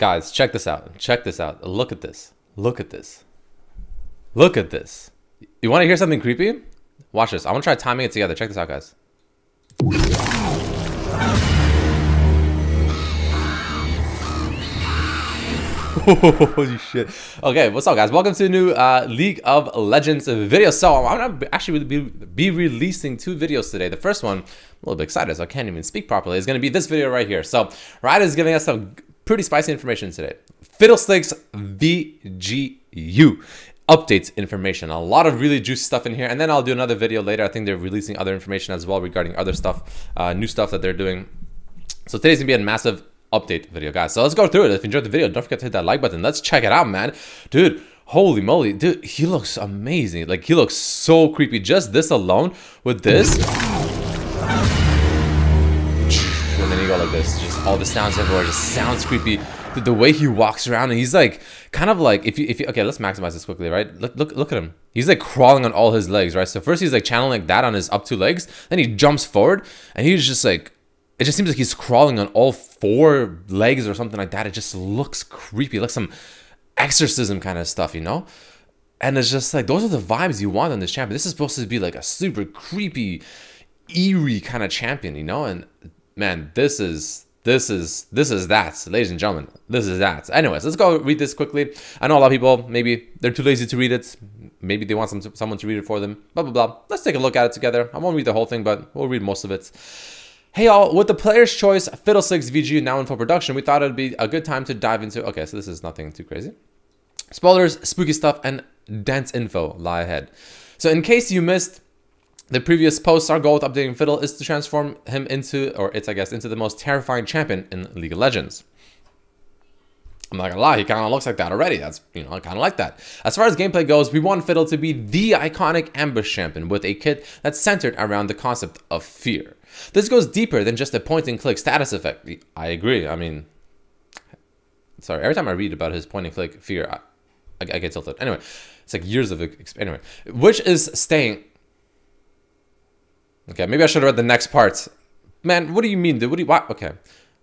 Guys, check this out. Check this out. Look at this. Look at this. Look at this. You want to hear something creepy? Watch this. I want to try timing it together. Check this out, guys. Holy shit. Okay, what's up, guys? Welcome to a new League of Legends video. So I'm gonna actually be releasing two videos today. The first one, I'm a little bit excited, so I can't even speak properly. It's gonna be this video right here. So Riot is giving us some pretty spicy information today. Fiddlesticks VGU updates information. A lot of really juicy stuff in here, and then I'll do another video later. I think they're releasing other information as well regarding other stuff, new stuff that they're doing. So today's gonna be a massive update video, guys. So let's go through it. If you enjoyed the video, don't forget to hit that like button. Let's check it out, man. Dude, holy moly, dude, he looks amazing. Like, he looks so creepy. Just this alone with this, and then you go like this, just all the sounds everywhere, just sounds creepy. Dude, the way he walks around, and he's like kind of like, if you okay, let's maximize this quickly, right? Look at him. He's like crawling on all his legs, right? So first he's like channeling like that on his up two legs, then he jumps forward, and he's just like, it just seems like he's crawling on all four legs or something like that. It just looks creepy, like some exorcism kind of stuff, you know? And it's just like, those are the vibes you want on this champion. This is supposed to be like a super creepy, eerie kind of champion, you know? And man, this is that, ladies and gentlemen. This is that. Anyways, let's go read this quickly. I know a lot of people, maybe they're too lazy to read it. Maybe they want someone to read it for them. Blah, blah, blah. Let's take a look at it together. I won't read the whole thing, but we'll read most of it. Hey y'all, with the player's choice Fiddlesticks VGU now in full production, we thought it would be a good time to dive into, okay, so this is nothing too crazy. Spoilers, spooky stuff, and dense info lie ahead. So in case you missed the previous posts, our goal with updating Fiddle is to transform him into, or it's, I guess, into the most terrifying champion in League of Legends. I'm not gonna lie, he kind of looks like that already. That's, you know, I kind of like that. As far as gameplay goes, we want Fiddle to be the iconic ambush champion with a kit that's centered around the concept of fear. This goes deeper than just a point-and-click status effect. I agree. I mean, sorry, every time I read about his point-and-click fear, I get tilted. Anyway, it's like years of anyway, which is staying. Okay, maybe I should have read the next part. Man, what do you mean, dude? What? Okay.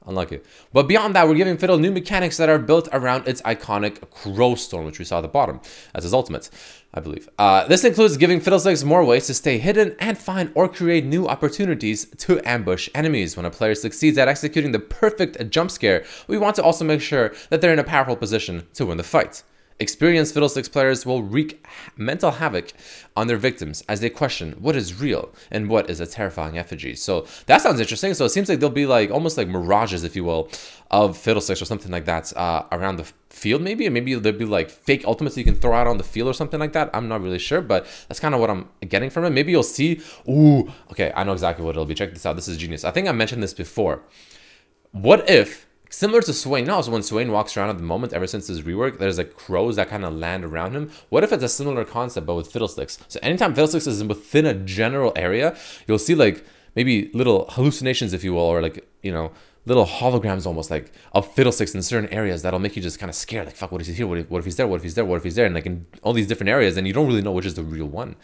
Unlucky. But beyond that, we're giving Fiddle new mechanics that are built around its iconic Crow Storm, which we saw at the bottom as his ultimate, I believe. This includes giving Fiddlesticks more ways to stay hidden and find or create new opportunities to ambush enemies. When a player succeeds at executing the perfect jump scare, we want to also make sure that they're in a powerful position to win the fight. Experienced Fiddlesticks players will wreak mental havoc on their victims as they question what is real and what is a terrifying effigy. So that sounds interesting. So it seems like there'll be like almost like mirages, if you will, of Fiddlesticks or something like that around the field maybe. And maybe there'll be like fake ultimates you can throw out on the field or something like that. I'm not really sure, but that's kind of what I'm getting from it. Maybe you'll see, ooh, okay, I know exactly what it'll be. Check this out. This is genius. I think I mentioned this before. What if, similar to Swain, now so when Swain walks around at the moment, ever since his rework, there's like crows that kind of land around him. What if it's a similar concept, but with Fiddlesticks? So anytime Fiddlesticks is within a general area, you'll see like maybe little hallucinations, if you will, or like, you know, little holograms almost like of Fiddlesticks in certain areas that'll make you just kind of scared. Like, fuck, what is he here? What if he's there? What if he's there? What if he's there? And like in all these different areas, and you don't really know which is the real one.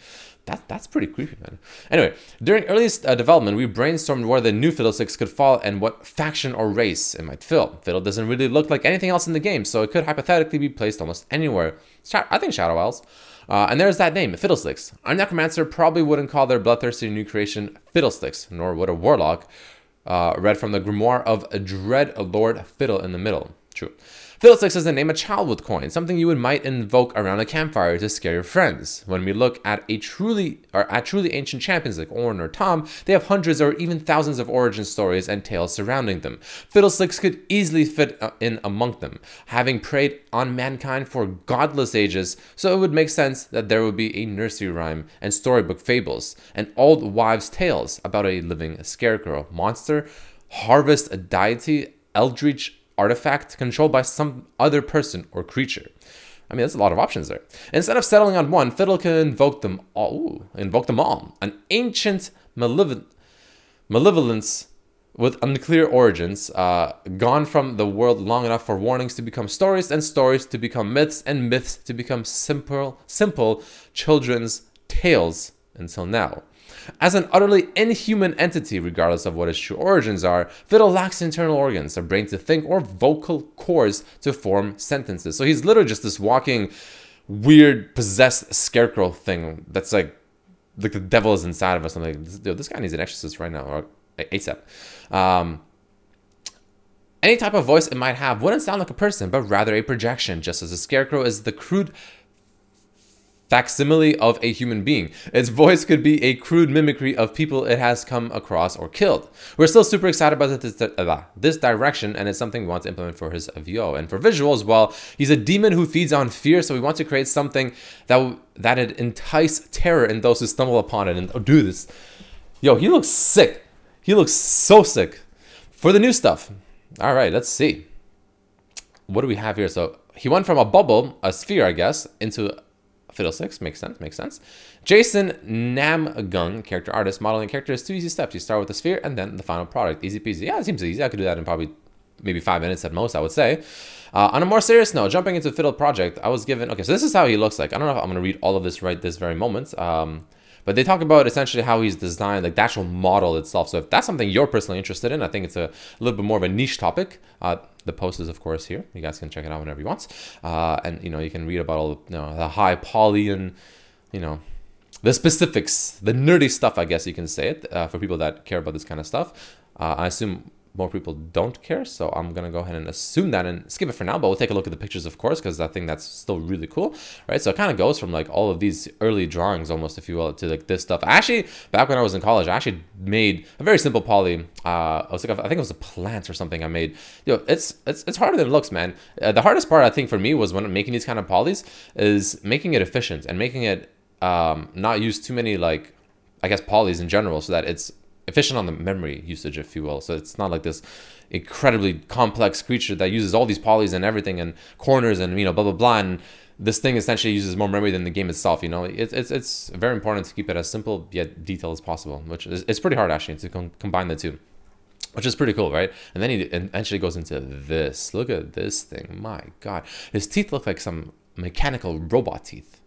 That's pretty creepy, man. Anyway, during earliest development, we brainstormed where the new Fiddlesticks could fall and what faction or race it might fill. Fiddle doesn't really look like anything else in the game, so it could hypothetically be placed almost anywhere. I think Shadow Isles. And there's that name, Fiddlesticks. Our Necromancer probably wouldn't call their bloodthirsty new creation Fiddlesticks, nor would a Warlock. Read from the Grimoire of Dread Lord Fiddle in the middle. True. Fiddlesticks is the name a child would coin, something you might invoke around a campfire to scare your friends. When we look at truly ancient champions like Ornn or Tom, they have hundreds or even thousands of origin stories and tales surrounding them. Fiddlesticks could easily fit in among them, having preyed on mankind for godless ages, so it would make sense that there would be a nursery rhyme and storybook fables, and old wives' tales about a living scarecrow, monster, harvest deity, eldritch artifact controlled by some other person or creature. I mean, there's a lot of options there. Instead of settling on one, Fiddle can invoke them all. An ancient malevolence with unclear origins, gone from the world long enough for warnings to become stories, and stories to become myths, and myths to become simple children's tales until now. As an utterly inhuman entity, regardless of what its true origins are, Fiddle lacks internal organs, a brain to think, or vocal cords to form sentences. So he's literally just this walking, weird, possessed scarecrow thing that's like the devil is inside of us. I'm like, this guy needs an exorcist right now, or ASAP. Any type of voice it might have wouldn't sound like a person, but rather a projection, just as a scarecrow is the crude facsimile of a human being. Its voice could be a crude mimicry of people it has come across or killed. We're still super excited about this direction, and it's something we want to implement for his VO. And for visuals, well, he's a demon who feeds on fear, so we want to create something that'd entice terror in those who stumble upon it. And oh, dude, this, yo, he looks sick. He looks so sick. For the new stuff, all right, let's see. What do we have here? So he went from a bubble, a sphere, I guess, into Fiddlesticks. Makes sense, makes sense. Jason Namgung, character artist, modeling character is 2 easy steps. You start with the sphere and then the final product. Easy peasy. Yeah, it seems easy. I could do that in probably maybe 5 minutes at most, I would say. On a more serious note, jumping into Fiddle Project, I was given, okay, so this is how he looks like. I don't know if I'm going to read all of this right this very moment. But they talk about essentially how he's designed, like the actual model itself. So if that's something you're personally interested in, I think it's a little bit more of a niche topic. The post is, of course, here. You guys can check it out whenever you want. And, you know, you can read about all the high poly and, you know, the specifics, the nerdy stuff, I guess you can say it, for people that care about this kind of stuff. I assume more people don't care, so I'm gonna go ahead and assume that and skip it for now, but we'll take a look at the pictures, of course, because I think that's still really cool, right? So it kind of goes from like all of these early drawings, almost, if you will, to like this stuff. Actually, back when I was in college, I actually made a very simple poly. I think it was a plant or something I made. You know, it's harder than it looks, man. The hardest part, I think, for me was when I'm making these kind of polys is making it efficient and making it not use too many, like, I guess, polys in general, so that it's efficient on the memory usage, if you will. So it's not like this incredibly complex creature that uses all these polys and everything and corners and, you know, blah, blah, blah. And this thing essentially uses more memory than the game itself, you know. It's very important to keep it as simple yet detailed as possible, which is, it's pretty hard actually to combine the two, which is pretty cool, right? And then he eventually goes into this. Look at this thing. My God. His teeth look like some mechanical robot teeth.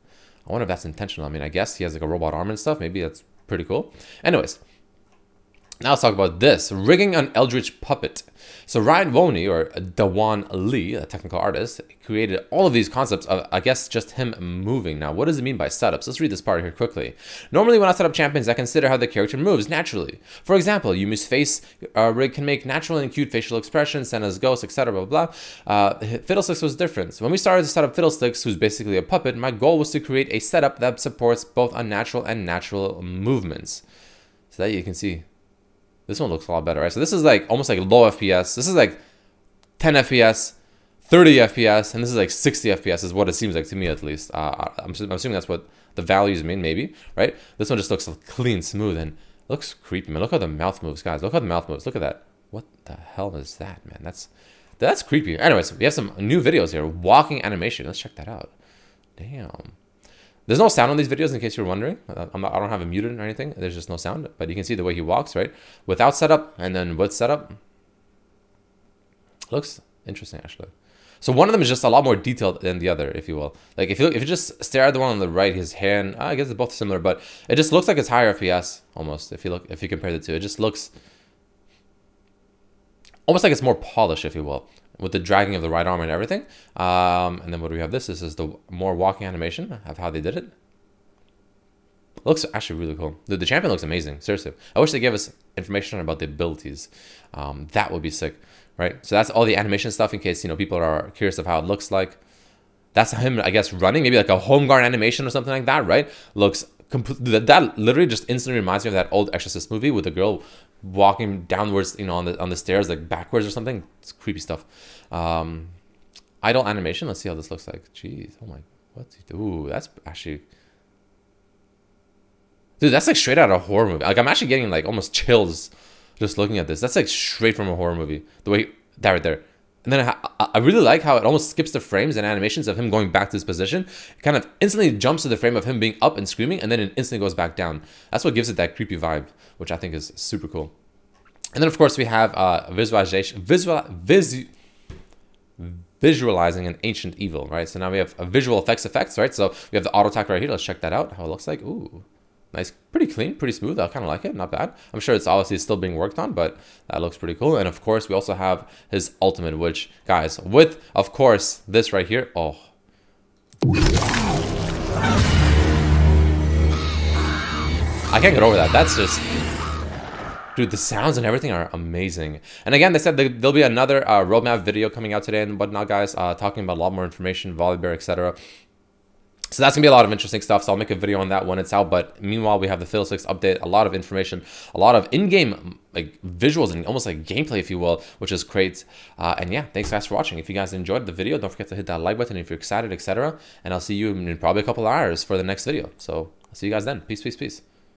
I wonder if that's intentional. I mean, I guess he has like a robot arm and stuff. Maybe that's pretty cool. Anyways. Now let's talk about this, rigging an eldritch puppet. So Ryan Woney, or Dawan Lee, a technical artist, created all of these concepts of, I guess, just him moving. Now, what does it mean by setups? Let's read this part here quickly. Normally, when I set up champions, I consider how the character moves naturally. For example, Yumi's face rig can make natural and cute facial expressions, Senna's ghost, etc., blah, blah, blah. Fiddlesticks was different. So when we started to set up Fiddlesticks, who's basically a puppet, my goal was to create a setup that supports both unnatural and natural movements. So that you can see. This one looks a lot better, right? So this is like almost like low FPS. This is like 10 FPS, 30 FPS, and this is like 60 FPS is what it seems like to me, at least. I'm assuming that's what the values mean, maybe, right? This one just looks clean, smooth, and looks creepy, man. Look how the mouth moves, guys. Look how the mouth moves. Look at that. What the hell is that, man? That's creepy. Anyways, we have some new videos here. Walking animation. Let's check that out. Damn. There's no sound on these videos, in case you're wondering. I don't have it muted or anything. There's just no sound, but you can see the way he walks, right? Without setup and then with setup. Looks interesting, actually. So one of them is just a lot more detailed than the other, if you will. Like if you just stare at the one on the right, his hand, I guess they're both similar, but it just looks like it's higher FPS almost. If you compare the two, it just looks almost like it's more polished, if you will, with the dragging of the right arm and everything. And then what do we have? This is the more walking animation of how they did it. Looks actually really cool. The champion looks amazing, seriously. I wish they gave us information about the abilities. That would be sick, right? So that's all the animation stuff, in case, you know, people are curious of how it looks like. That's him, I guess, running, maybe like a home guard animation or something like that, right? Looks that literally just instantly reminds me of that old Exorcist movie with the girl walking downwards, you know, on the stairs, like backwards or something. It's creepy stuff. Idle animation. Let's see how this looks like. Jeez, oh my, what's he do? Ooh, that's actually, dude, that's like straight out of a horror movie. Like I'm actually getting like almost chills just looking at this. That's like straight from a horror movie. The way that right there. And then I really like how it almost skips the frames and animations of him going back to his position. It kind of instantly jumps to the frame of him being up and screaming, and then it instantly goes back down. That's what gives it that creepy vibe, which I think is super cool. And then, of course, we have visualizing an ancient evil, right? So now we have a visual effects, right? So we have the auto attack right here. Let's check that out, how it looks like. Ooh, Nice, pretty clean, pretty smooth. I kind of like it, not bad. I'm sure it's obviously still being worked on, but that looks pretty cool. And of course, we also have his ultimate, which, guys, with, of course, this right here. Oh. I can't get over that. That's just... Dude, the sounds and everything are amazing. And again, they said there'll be another roadmap video coming out today and whatnot, guys, talking about a lot more information, Volibear, etc. So that's gonna be a lot of interesting stuff. So I'll make a video on that when it's out. But meanwhile, we have the Fiddlesticks update, a lot of information, a lot of in-game like visuals and almost like gameplay, if you will, which is great. And yeah, thanks guys for watching. If you guys enjoyed the video, don't forget to hit that like button if you're excited, etc. And I'll see you in probably a couple of hours for the next video. So I'll see you guys then. Peace, peace, peace.